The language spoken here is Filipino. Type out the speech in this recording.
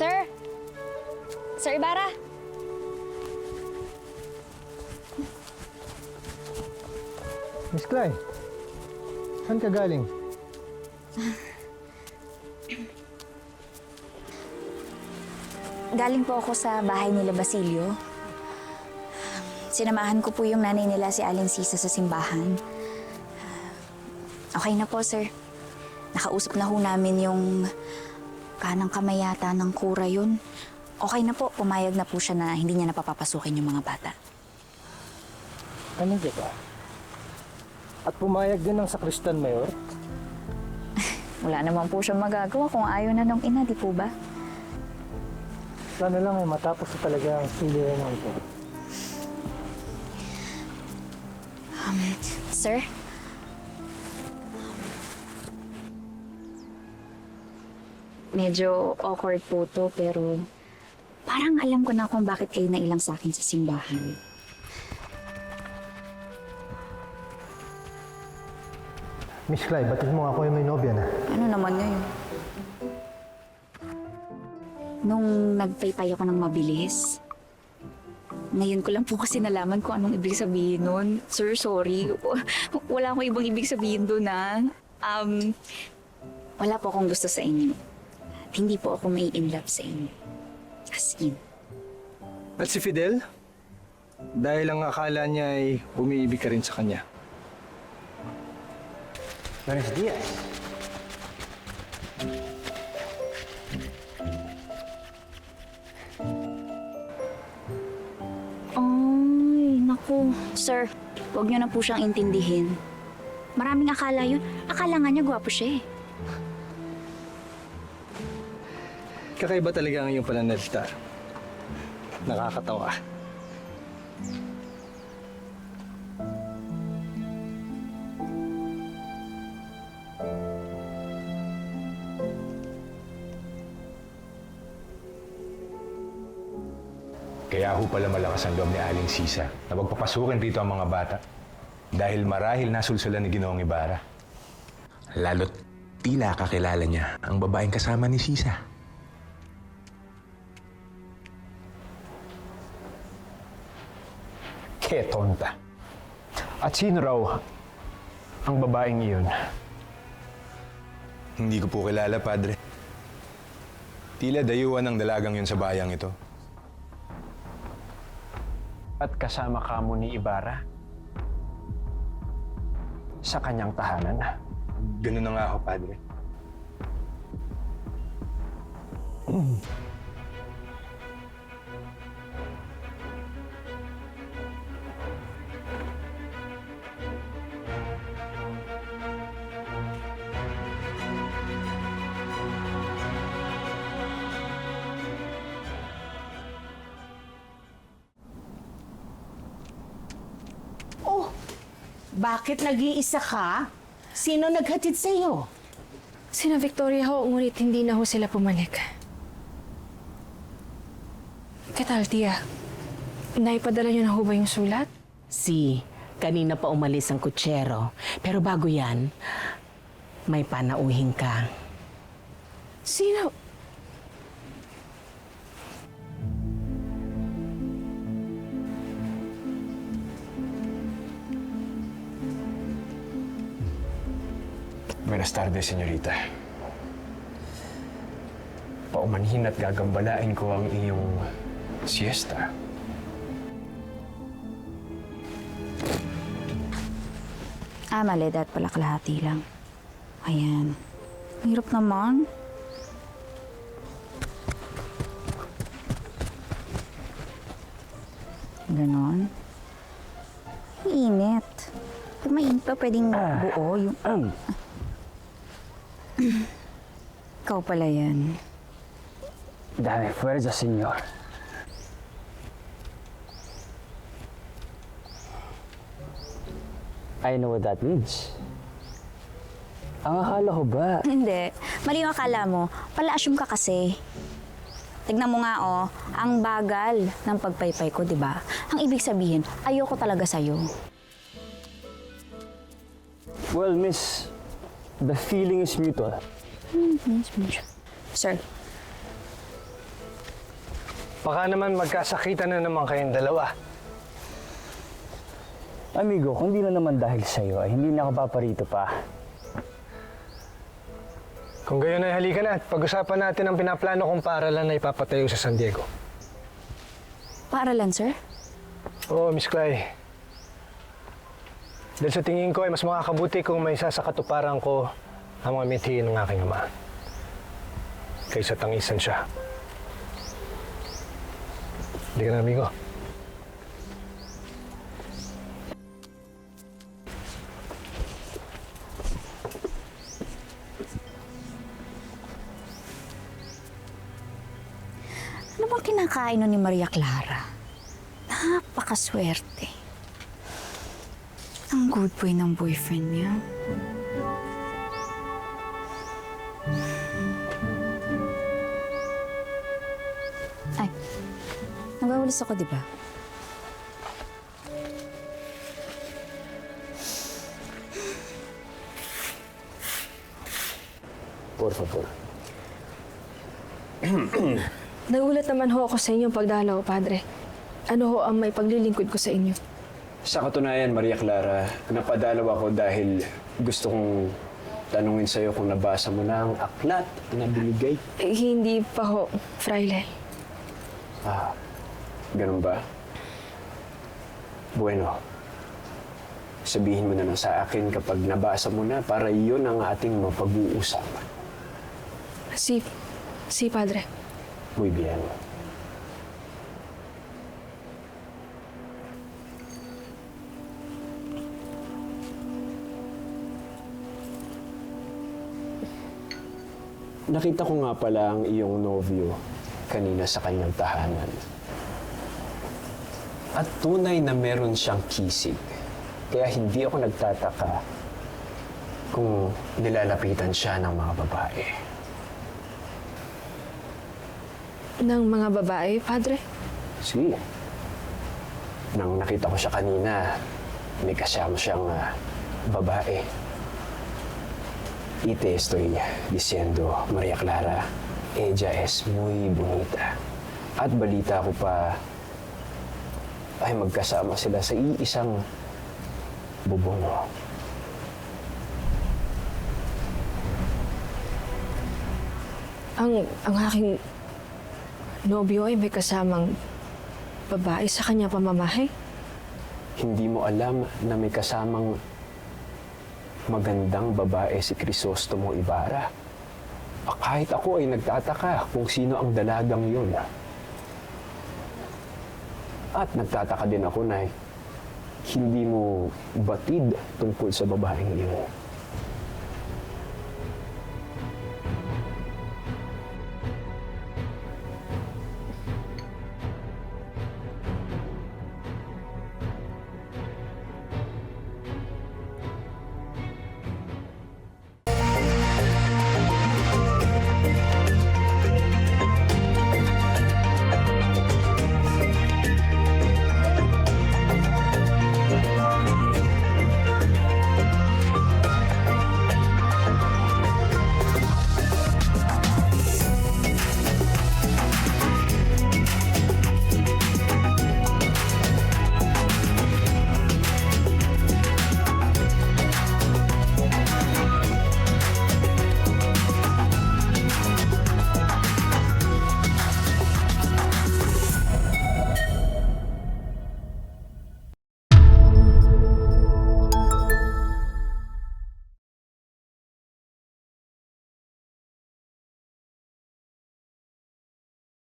Sir! Sir Ibarra! Miss Clay, saan ka galing? Galing po ako sa bahay nila Basilio. Sinamahan ko po yung nanay nila si Aling Sisa sa simbahan. Okay na po, sir. Nakausap na ho namin yung kanang kamay yata ng kura yun. Okay na po, pumayag na po siya na hindi niya napapapasukin yung mga bata. Ano ba? At pumayag din ng sakristan mayor? Wala naman po siya magagawa kung ayaw na nung ina, di po ba? Sana lang ay matapos na talaga ang silihan ng ito. Sir? Medyo awkward po to, pero parang alam ko na kung bakit kayo nailang sa akin sa simbahan. Miss Clay, batid mo ako yung may nobya na. Ano naman ngayon? Nung nagpaypay ako ng mabilis, ngayon ko lang po kasi nalaman kung anong ibig sabihin nun. Sir, sorry. Wala akong ibang ibig sabihin doon, ha? Wala po akong gusto sa inyo. At hindi po ako may in love sa inyo. As in. At si Fidel? Dahil ang akala niya ay umiibig ka rin sa kanya. Buenos dias. Ay, naku. Sir, huwag niyo na po siyang intindihin. Maraming akala yun. Akala nga niya gwapo siya eh. Kakaiba talaga ang iyong pananalita. Nakakatawa. Kaya ho pala malakas ang loob ni Aling Sisa na pagpapasukin rito ang mga bata dahil marahil nasulsulan ni Ginoong Ibarra. Lalo't tila kakilala niya ang babaeng kasama ni Sisa. Ke tonta. At sino raw ang babaeng iyon? Hindi ko po kilala, Padre. Tila dayuhan ng dalagang yun sa bayang ito. At kasama ka mo ni Ibarra sa kanyang tahanan. Ganun na nga ako, Padre. Bakit nag-iisa ka? Sino naghatid sa'yo? Sina Victoria ho, ngunit hindi na ho sila pumalik. Katal, Tia? Naipadala niyo na ho ba yung sulat? Kanina pa umalis ang kutsero. Pero bago yan, may panauhin ka. Sino? Buenas tardes, senyorita. Paumanhin at gagambalain ko ang iyong siesta. Mali, dahil pala kalahati lang. Ayan. Hirap naman. Ganon. Init. Pag mainit pa, pwedeng buo yung... Ikaw pala yan. Dame fuerza, senyor. I know what that means. Ang akala ko ba? Hindi. Mali yung akala mo. Pala-assume ka kasi. Tignan mo nga, oh. Ang bagal ng pagpaypay ko, di ba? Ang ibig sabihin, ayoko talaga sa'yo. Well, miss, the feeling is mutual. Sir, Baka naman magkasakitan na naman kayong dalawa. Amigo, kung di na naman dahil sa'yo, ay hindi na ako paparito pa. Kung gayon ay halika na at pag-usapan natin ang pinaplano kong paaralan na ipapatayo sa San Diego. Paaralan, sir? Oo, Miss Clay. Dahil sa tingin ko ay mas makakabuti kung may isa sa katuparan ko ang mga mithiin ng aking ama. Kaysa tangisan siya. Hindi ka na, amigo. Ano bang kinakain nun ni Maria Clara? Napakaswerte. Ang good boy ng boyfriend niya. Ay, nagwawalis ako, di ba? Por favor. Nagulat naman ho ako sa inyong pagdalaw, Padre. Ano ho ang may paglilingkod ko sa inyo? Sa katunayan, Maria Clara, napadalaw ako dahil gusto kong tanungin sa'yo kung nabasa mo na ang aklat na binigay. Hindi pa ho, Fraile. Ah, ganun ba? Bueno, sabihin mo na lang sa akin kapag nabasa mo na para iyon ang ating mapag-uusapan. Si Padre. Muy bien. Nakita ko nga pala ang iyong nobyo kanina sa kanyang tahanan. At tunay na meron siyang kisig. Kaya hindi ako nagtataka kung nilalapitan siya ng mga babae. Ng mga babae, Padre? Sige. Nang nakita ko siya kanina, may kasama siyang babae. Y te estoy diciendo, Maria Clara, ella es muy bonita. At balita ko pa, ay magkasama sila sa iisang bubong. Ang aking nobyo ay may kasamang babae sa kanya pamamahay? Hindi mo alam na may kasamang magandang babae si Crisostomo Ibarra. Kahit ako ay nagtataka kung sino ang dalagang yun. At nagtataka din ako na hindi mo batid tungkol sa babaeng iyon.